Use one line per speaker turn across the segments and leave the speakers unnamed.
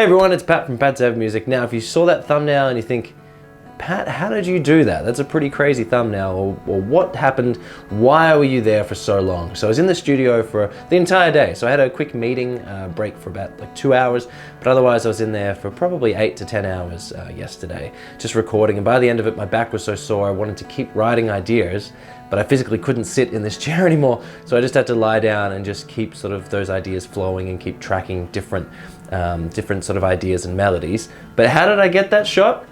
everyone, it's Pat from Pat's Ever Music. Now, if you saw that thumbnail and you think, Pat, how did you do that? That's a pretty crazy thumbnail. Or what happened? Why were you there for so long? So I was in the studio for the entire day. So I had a quick meeting break for about like 2 hours, but otherwise I was in there for probably 8 to 10 hours yesterday, just recording. And by the end of it, my back was so sore, I wanted to keep writing ideas, but I physically couldn't sit in this chair anymore. So I just had to lie down and just keep sort of those ideas flowing and keep tracking different sort of ideas and melodies. But how did I get that shot?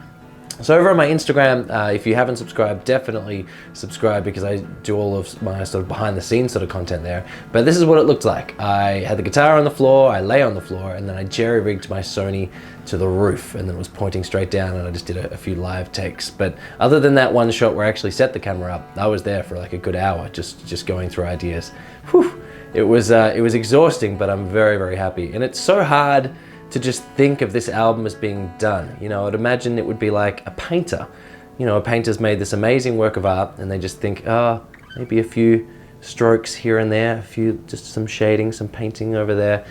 So over on my Instagram, if you haven't subscribed, definitely subscribe, because I do all of my sort of behind the scenes sort of content there. But this is what it looked like. I had the guitar on the floor, I lay on the floor, and then I jerry-rigged my Sony to the roof, and then it was pointing straight down, and I just did a few live takes. But other than that one shot where I actually set the camera up, I was there for like a good hour, just going through ideas. Whew. It was exhausting, but I'm very, very happy. And it's so hard to just think of this album as being done. You know, I'd imagine it would be like a painter. You know, a painter's made this amazing work of art and they just think, oh, maybe a few strokes here and there, just some shading, some painting over there.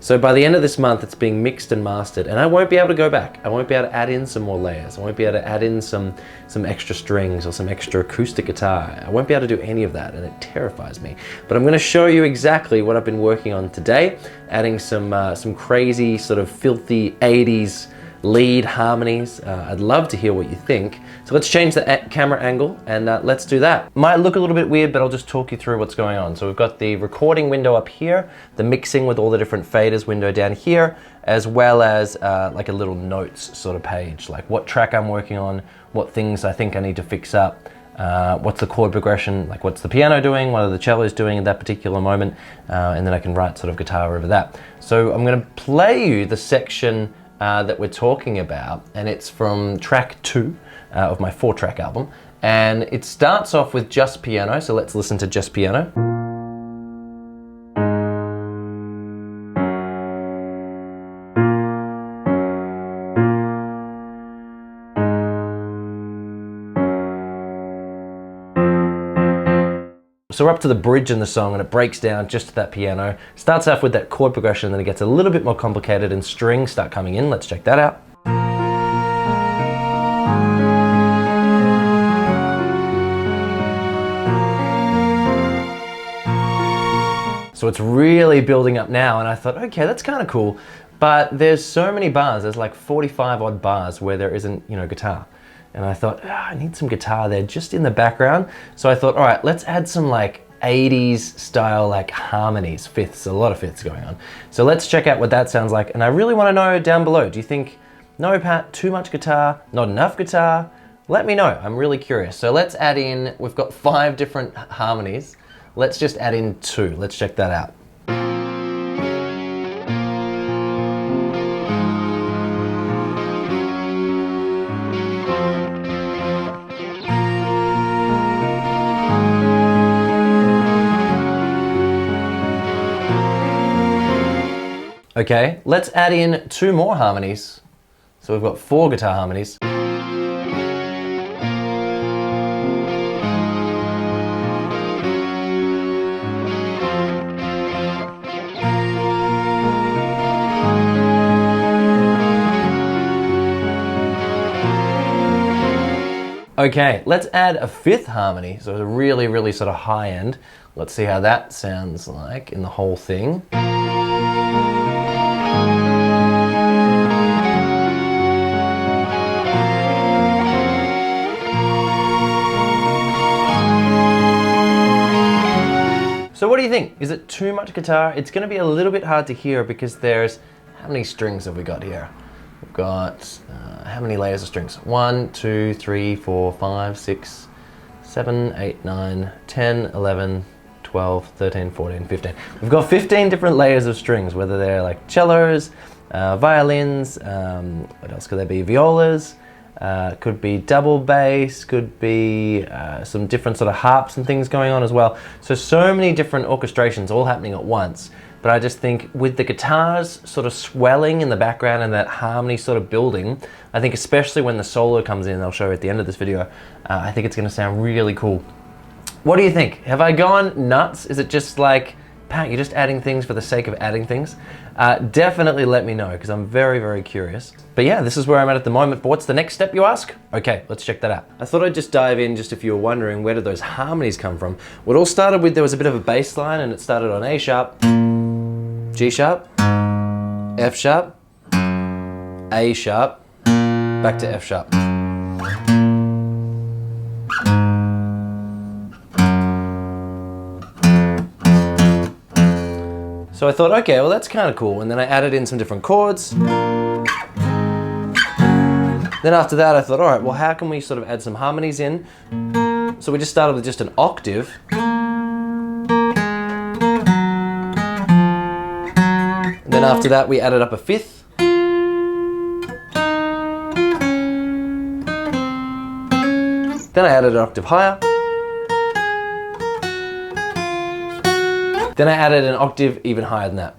So by the end of this month, it's being mixed and mastered, and I won't be able to go back. I won't be able to add in some more layers. I won't be able to add in some extra strings or some extra acoustic guitar. I won't be able to do any of that, and it terrifies me. But I'm gonna show you exactly what I've been working on today, adding some crazy sort of filthy 80s lead harmonies. I'd love to hear what you think. So let's change the camera angle and let's do that. Might look a little bit weird, but I'll just talk you through what's going on. So we've got the recording window up here, the mixing with all the different faders window down here, as well as like a little notes sort of page, like what track I'm working on, what things I think I need to fix up, what's the chord progression, like what's the piano doing, what are the cellos doing at that particular moment, and then I can write sort of guitar over that. So I'm gonna play you the section that we're talking about, and it's from track 2 of my 4-track album, and it starts off with just piano, so let's listen to just piano. So we're up to the bridge in the song, and it breaks down just to that piano. Starts off with that chord progression, and then it gets a little bit more complicated and strings start coming in. Let's check that out. So it's really building up now, and I thought, okay, that's kind of cool. But there's so many bars, there's like 45 odd bars where there isn't, you know, guitar. And I thought, I need some guitar there just in the background. So I thought, all right, let's add some like 80s style like harmonies, fifths, a lot of fifths going on. So let's check out what that sounds like. And I really want to know down below, do you think, no Pat, too much guitar, not enough guitar? Let me know, I'm really curious. So let's add in, we've got 5 different harmonies. Let's just add in 2, let's check that out. Okay, let's add in 2 more harmonies. So we've got 4 guitar harmonies. Okay, let's add a 5th harmony, so it's a really, really sort of high end. Let's see how that sounds like in the whole thing. So what do you think? Is it too much guitar? It's going to be a little bit hard to hear because there's, how many strings have we got here? We've got, how many layers of strings? 1, 2, 3, 4, 5, 6, 7, 8, 9, 10, 11, 12, 13, 14, 15. We've got 15 different layers of strings, whether they're like cellos, violins, what else could there be? Violas, could be double bass, could be some different sort of harps and things going on as well. So many different orchestrations all happening at once. But I just think with the guitars sort of swelling in the background and that harmony sort of building, I think especially when the solo comes in, I'll show you at the end of this video, I think it's gonna sound really cool. What do you think? Have I gone nuts? Is it just like Pat, you're just adding things for the sake of adding things? Definitely let me know, because I'm very, very curious. But yeah, this is where I'm at the moment. But what's the next step, you ask? Okay, let's check that out. I thought I'd just dive in, just if you were wondering, where did those harmonies come from? What all started with, there was a bit of a bass line, and it started on A sharp, G sharp, F sharp, A sharp, back to F sharp. So I thought, okay, well that's kind of cool. And then I added in some different chords. Then after that I thought, all right, well how can we sort of add some harmonies in? So we just started with just an octave. And then after that we added up a fifth. Then I added an octave higher. Then I added an octave even higher than that.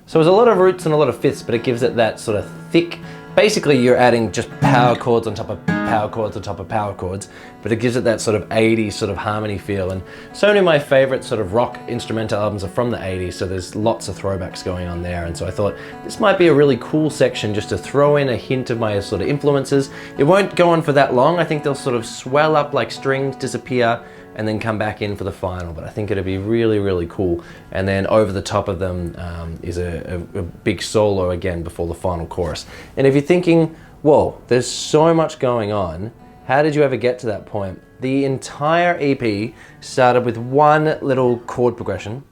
So there's a lot of roots and a lot of fifths, but it gives it that sort of thick, basically you're adding just power chords on top of power chords on top of power chords, but it gives it that sort of 80s sort of harmony feel. And so many of my favorite sort of rock instrumental albums are from the 80s, so there's lots of throwbacks going on there. And so I thought this might be a really cool section just to throw in a hint of my sort of influences. It won't go on for that long. I think they'll sort of swell up like strings, disappear, and then come back in for the final. But I think it'll be really, really cool. And then over the top of them is a big solo again before the final chorus. And if you're thinking, whoa, there's so much going on, how did you ever get to that point? The entire EP started with one little chord progression.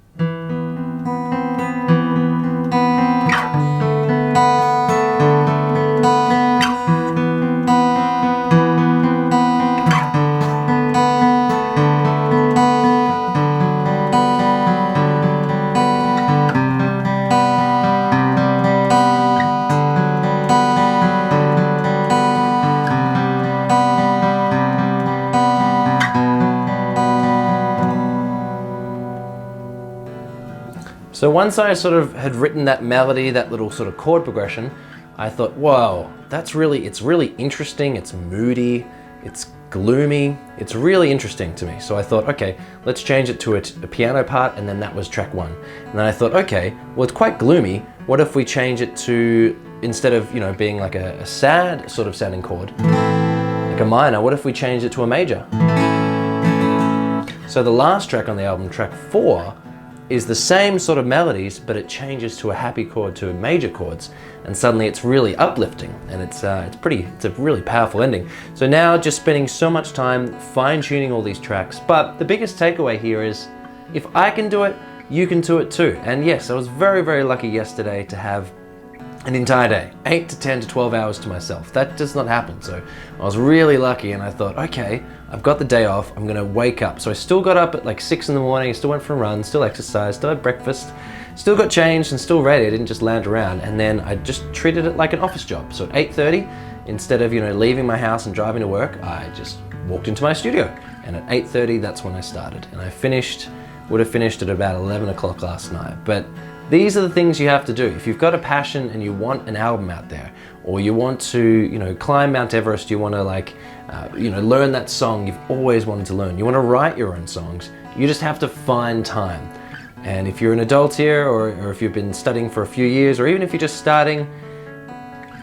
So once I sort of had written that melody, that little sort of chord progression, I thought, whoa, it's really interesting, it's moody, it's gloomy, it's really interesting to me. So I thought, okay, let's change it to a piano part, and then that was track one. And then I thought, okay, well it's quite gloomy, what if we change it to, instead of, being like a sad sort of sounding chord, like a minor, what if we change it to a major? So the last track on the album, track 4, is the same sort of melodies, but it changes to a happy chord, to major chords, and suddenly it's really uplifting, and it's a really powerful ending. So now just spending so much time fine-tuning all these tracks, but the biggest takeaway here is, if I can do it, you can do it too. And yes, I was very, very lucky yesterday to have an entire day, 8 to 10 to 12 hours to myself. That does not happen. So I was really lucky, and I thought, okay, I've got the day off, I'm gonna wake up. So I still got up at like 6 in the morning, still went for a run, still exercised, still had breakfast, still got changed and still ready. I didn't just lounge around. And then I just treated it like an office job. So at 8:30, instead of leaving my house and driving to work, I just walked into my studio. And at 8:30, that's when I started. And I would have finished at about 11 o'clock last night. But these are the things you have to do. If you've got a passion and you want an album out there, or you want to, climb Mount Everest, you want to learn that song you've always wanted to learn, you want to write your own songs, you just have to find time. And if you're an adult here, or if you've been studying for a few years, or even if you're just starting,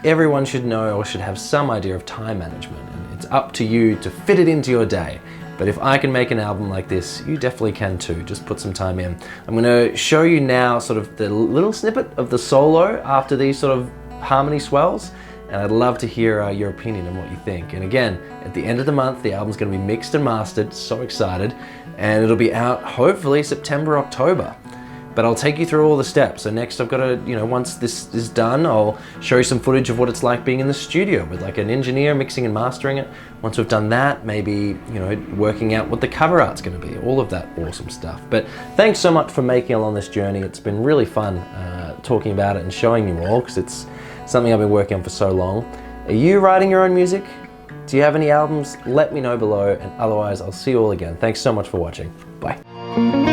everyone should know or should have some idea of time management. And it's up to you to fit it into your day. But if I can make an album like this, you definitely can too. Just put some time in. I'm going to show you now sort of the little snippet of the solo after these sort of harmony swells, and I'd love to hear your opinion and what you think. And again, at the end of the month, the album's going to be mixed and mastered. So excited. And it'll be out hopefully September, October. But I'll take you through all the steps. So next I've got to, once this is done, I'll show you some footage of what it's like being in the studio with like an engineer mixing and mastering it. Once we've done that, maybe, working out what the cover art's going to be, all of that awesome stuff. But thanks so much for making along this journey. It's been really fun talking about it and showing you all, because it's something I've been working on for so long. Are you writing your own music? Do you have any albums? Let me know below, and otherwise I'll see you all again. Thanks so much for watching. Bye.